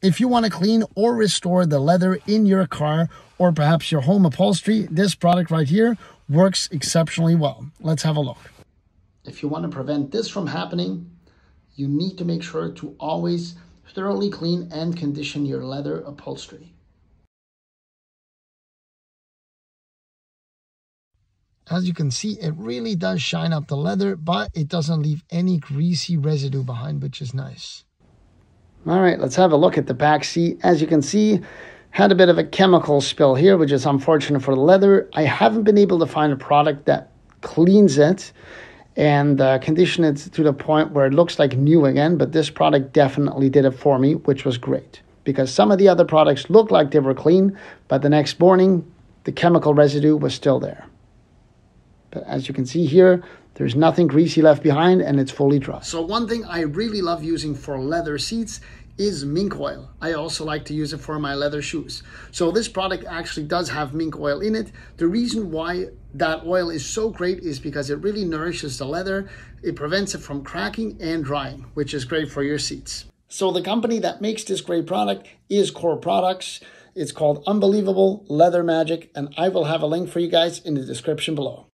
If you want to clean or restore the leather in your car or perhaps your home upholstery, this product right here works exceptionally well. Let's have a look. If you want to prevent this from happening, you need to make sure to always thoroughly clean and condition your leather upholstery. As you can see, it really does shine up the leather, but it doesn't leave any greasy residue behind, which is nice. All right, let's have a look at the back seat. As you can see, had a bit of a chemical spill here, which is unfortunate for the leather. I haven't been able to find a product that cleans it and condition it to the point where it looks like new again, but this product definitely did it for me, which was great. Because some of the other products looked like they were clean, but the next morning, the chemical residue was still there. But as you can see here, there's nothing greasy left behind and it's fully dry. So one thing I really love using for leather seats is mink oil. I also like to use it for my leather shoes. So this product actually does have mink oil in it. The reason why that oil is so great is because it really nourishes the leather. It prevents it from cracking and drying, which is great for your seats. So the company that makes this great product is Core Products. It's called Unbelievable Leather Magic, and I will have a link for you guys in the description below.